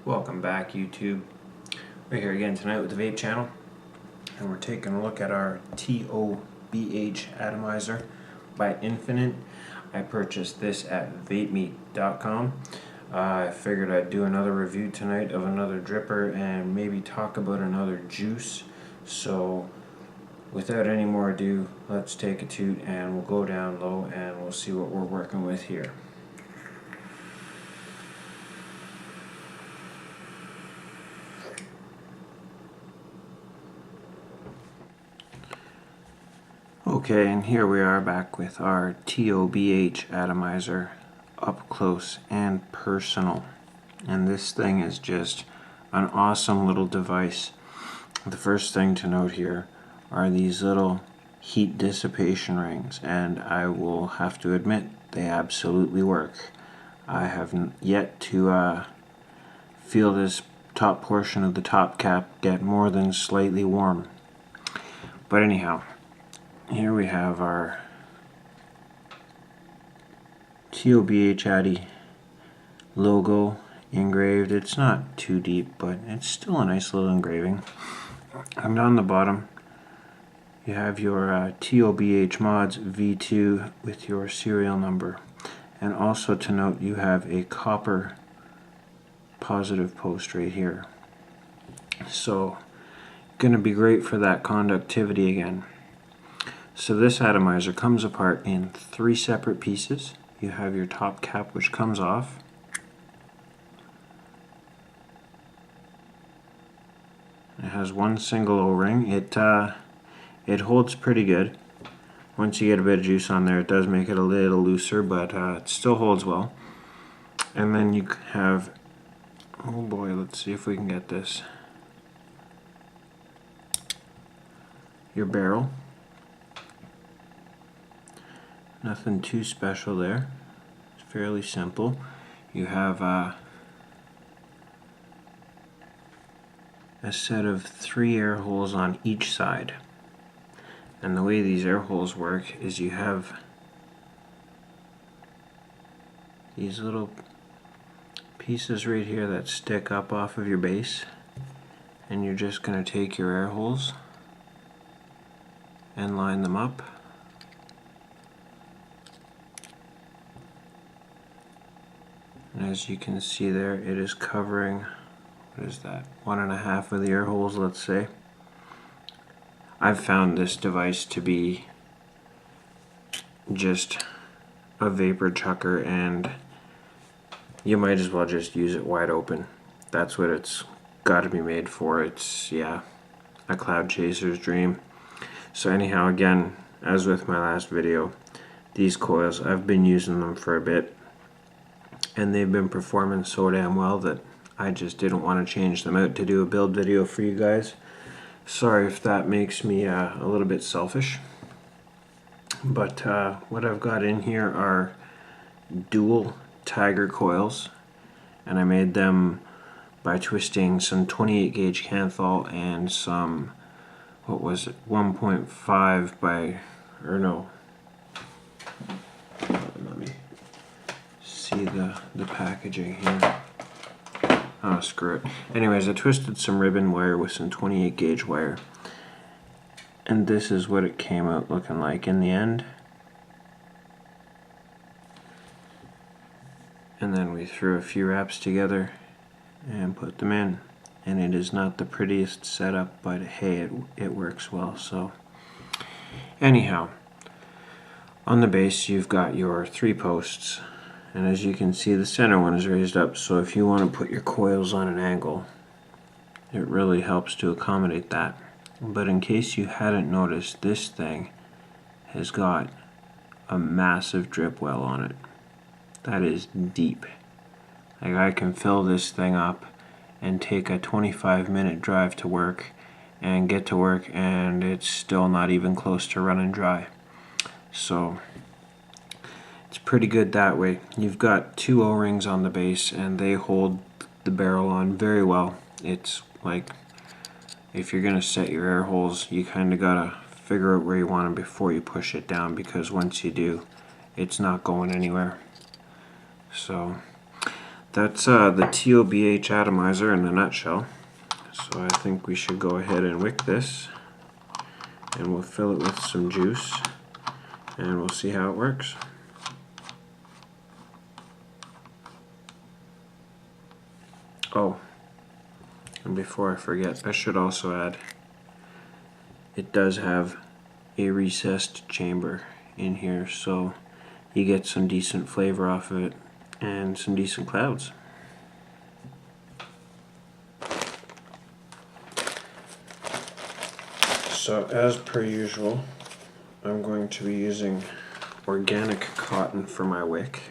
Welcome back, YouTube. We're here again tonight with the vape channel, and we're taking a look at our Tobh atomizer by Infinite. I purchased this at vapemeat.com. I figured I'd do another review tonight of another dripper and maybe talk about another juice. So without any more ado, let's take a toot and we'll go down low and we'll see what we're working with here. Okay, and here we are back with our Tobh atomizer up close and personal. And this thing is just an awesome little device. The first thing to note here are these little heat dissipation rings, and I will have to admit they absolutely work. I have yet to feel this top portion of the top cap get more than slightly warm. But anyhow, here we have our Tobh Addy logo engraved. It's not too deep, but it's still a nice little engraving. And on the bottom, you have your Tobh Mods V2 with your serial number. And also to note, you have a copper positive post right here. So, going to be great for that conductivity again. So this atomizer comes apart in 3 separate pieces. You have your top cap, which comes off. It has one single O-ring. It holds pretty good. Once you get a bit of juice on there, it does make it a little looser, but it still holds well. And then you have, oh boy, let's see if we can get this. Your barrel. Nothing too special there. It's fairly simple. You have a set of 3 air holes on each side. And the way these air holes work is you have these little pieces right here that stick up off of your base, and you're just going to take your air holes and line them up. And as you can see there, it is covering, what is that, 1.5 of the air holes, let's say. I've found this device to be just a vapor chucker, and you might as well just use it wide open. That's what it's got to be made for. It's, yeah, a cloud chaser's dream. So anyhow, again, as with my last video, these coils, I've been using them for a bit, and they've been performing so damn well that I just didn't want to change them out to do a build video for you guys. Sorry if that makes me a little bit selfish, but what I've got in here are dual Tiger coils, and I made them by twisting some 28 gauge Canthal and some, what was it, 1.5 by, or no, let me see the packaging here. Oh, screw it. Anyways, I twisted some ribbon wire with some 28 gauge wire, and this is what it came out looking like in the end. And then we threw a few wraps together and put them in, and it is not the prettiest setup, but hey, it works well. So anyhow, on the base you've got your 3 posts, and as you can see, the center one is raised up, so if you want to put your coils on an angle, it really helps to accommodate that. But in case you hadn't noticed, this thing has got a massive drip well on it. That is deep. Like, I can fill this thing up and take a 25-minute drive to work and get to work, and it's still not even close to running dry. So it's pretty good that way. You've got 2 O-rings on the base, and they hold the barrel on very well. It's like, if you're gonna set your air holes, you kind of gotta figure out where you want them before you push it down, because once you do, it's not going anywhere. So That's the TOBH atomizer in a nutshell. So I think we should go ahead and wick this, and we'll fill it with some juice, and we'll see how it works. Oh, and before I forget, I should also add, it does have a recessed chamber in here, so you get some decent flavor off of it and some decent clouds. So as per usual, I'm going to be using organic cotton for my wick.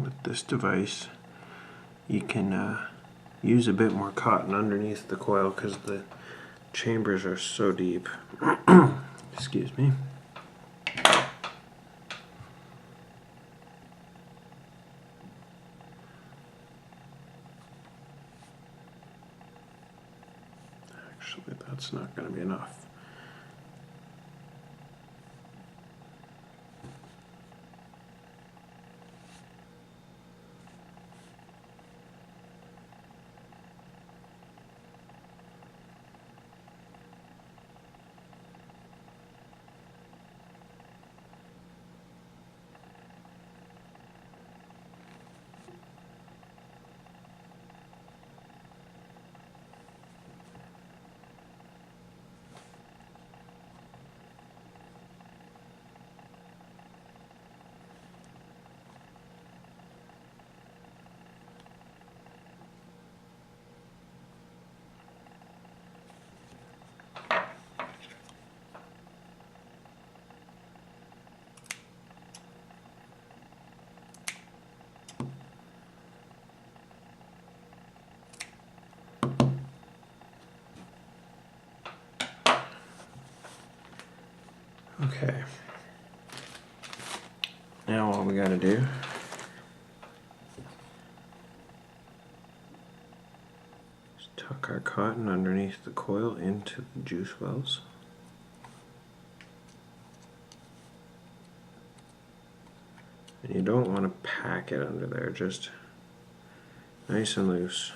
With this device, you can use a bit more cotton underneath the coil because the chambers are so deep. Excuse me. Actually, that's not going to be enough. Okay. Now all we got to do is tuck our cotton underneath the coil into the juice wells. And you don't want to pack it under there, just nice and loose.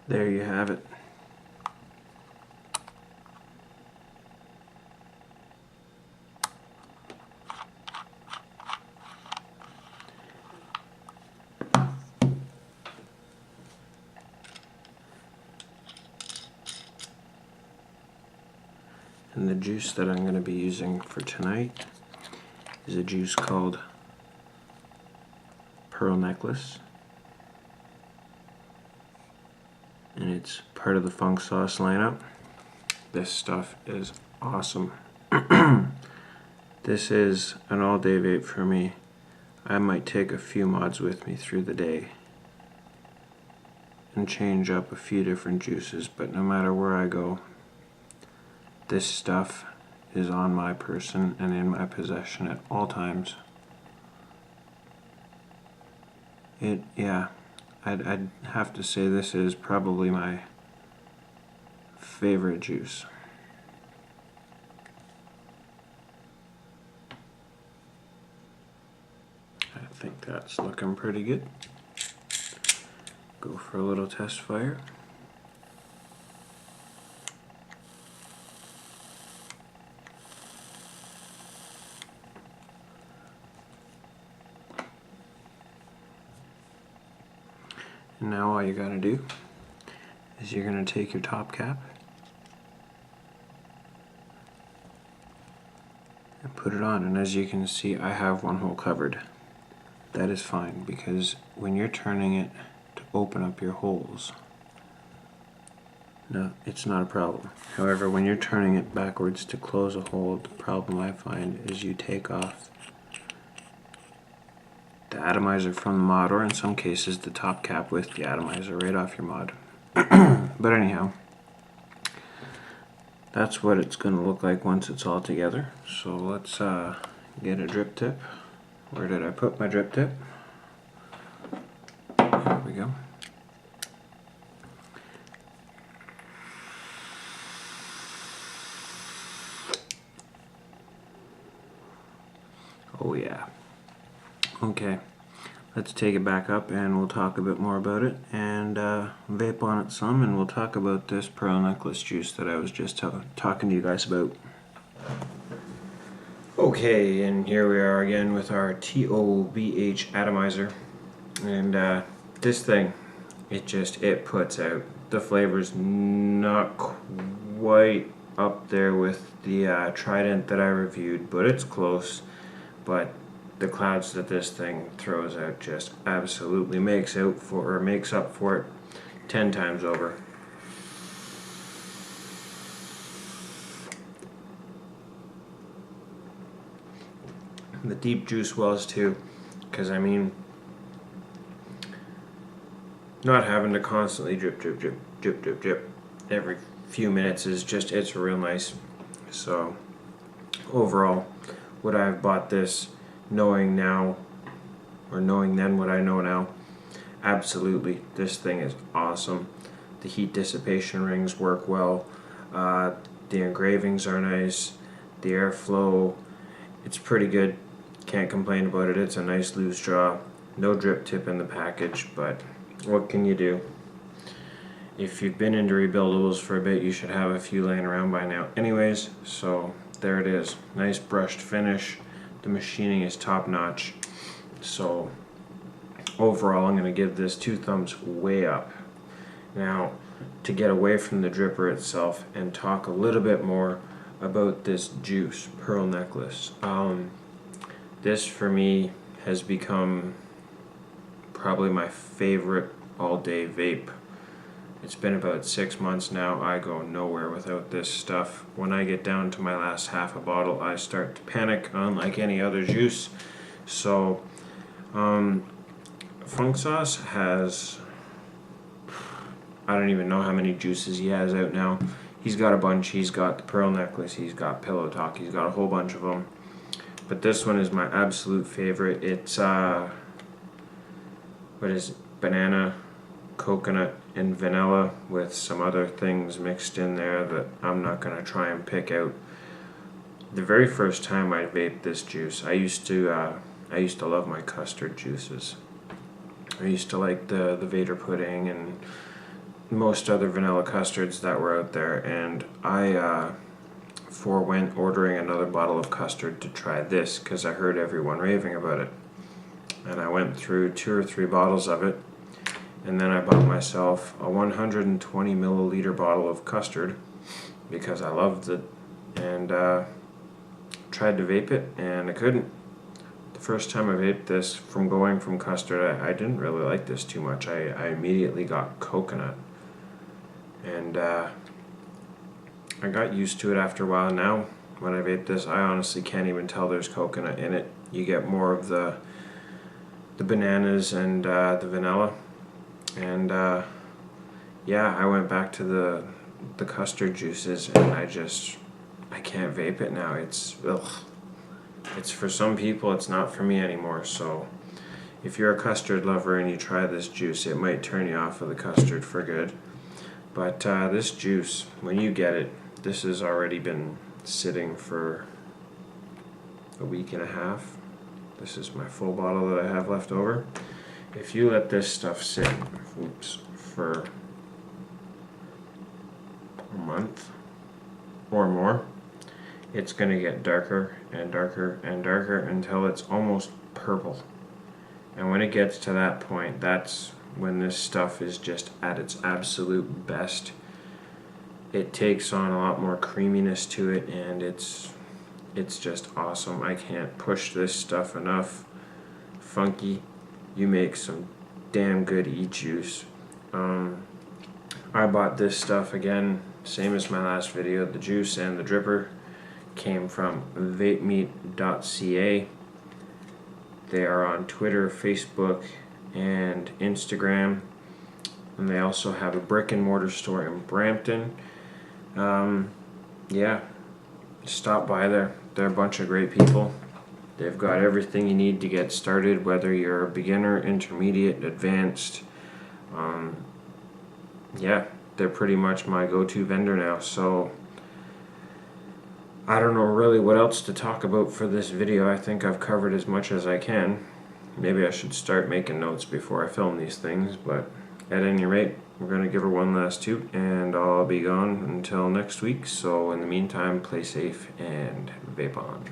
There you have it. And the juice that I'm going to be using for tonight is a juice called Pearl Necklace. And it's part of the Funk Sauce lineup. This stuff is awesome. This is an all-day vape for me. I might take a few mods with me through the day and change up a few different juices, but no matter where I go, this stuff is on my person and in my possession at all times. I'd have to say this is probably my favorite juice. That's looking pretty good. Go for a little test fire. And now all you gotta do is you're gonna take your top cap and put it on, and as you can see I have one hole covered. That is fine, because when you're turning it to open up your holes, no, it's not a problem. However, when you're turning it backwards to close a hole, the problem I find is you take off the atomizer from the mod, or in some cases the top cap with the atomizer right off your mod. But anyhow, that's what it's going to look like once it's all together. So let's get a drip tip. Where did I put my drip tip? There we go. Oh yeah. Okay, let's take it back up and we'll talk a bit more about it and vape on it some, and we'll talk about this pearl necklace juice that I was just talking to you guys about. Okay, and here we are again with our Tobh atomizer, and this thing, it puts out. The flavor's not quite up there with the Trident that I reviewed, but it's close. But the clouds that this thing throws out just absolutely makes up for it 10 times over. The deep juice wells too, because I mean, not having to constantly drip drip drip drip drip drip every few minutes is just, it's real nice. So overall, would I have bought this knowing now, or knowing then what I know now? Absolutely. This thing is awesome. The heat dissipation rings work well. The engravings are nice. The airflow, it's pretty good. Can't complain about it. It's a nice loose draw. No drip tip in the package, but what can you do? If you've been into rebuildables for a bit, you should have a few laying around by now anyways. So there it is. Nice brushed finish. The machining is top notch. So overall, I'm going to give this 2 thumbs way up. Now, to get away from the dripper itself and talk a little bit more about this juice pearl necklace. This for me has become probably my favorite all-day vape. It's been about 6 months now. I go nowhere without this stuff. When I get down to my last half a bottle, I start to panic, unlike any other juice. So, Funk Sauce has, I don't even know how many juices he has out now. He's got a bunch. He's got the pearl necklace. He's got Pillow Talk. He's got a whole bunch of them. But this one is my absolute favorite. It's, what is it? Banana, coconut, and vanilla with some other things mixed in there that I'm not going to try and pick out. The very first time I vaped this juice, I used to love my custard juices. I used to like the Vader pudding and most other vanilla custards that were out there, and I forewent ordering another bottle of custard to try this because I heard everyone raving about it. And I went through 2 or 3 bottles of it, and then I bought myself a 120 milliliter bottle of custard because I loved it, and tried to vape it, and I couldn't. The first time I vaped this, from going from custard, I didn't really like this too much. I immediately got coconut, and I got used to it after a while. Now when I vape this, I honestly can't even tell there's coconut in it. You get more of the bananas and the vanilla, and yeah, I went back to the custard juices, and I can't vape it now. It's for some people, it's not for me anymore. So if you're a custard lover and you try this juice, it might turn you off of the custard for good. But this juice, when you get it, this has already been sitting for a week and a half. This is my full bottle that I have left over. If you let this stuff sit, for a month or more, it's going to get darker and darker and darker until it's almost purple. And when it gets to that point, that's when this stuff is just at its absolute best. It takes on a lot more creaminess to it, and it's just awesome. I can't push this stuff enough. Funky. You make some damn good e-juice. I bought this stuff again, same as my last video. The juice and the dripper came from vapemeat.ca. They are on Twitter, Facebook, and Instagram, and they also have a brick and mortar store in Brampton. Yeah, stop by there. They're a bunch of great people. They've got everything you need to get started, whether you're a beginner, intermediate, advanced. Yeah, they're pretty much my go-to vendor now. So I don't know really what else to talk about for this video. I think I've covered as much as I can. Maybe I should start making notes before I film these things, but at any rate, we're going to give her one last toot, and I'll be gone until next week. So in the meantime, play safe and vape on.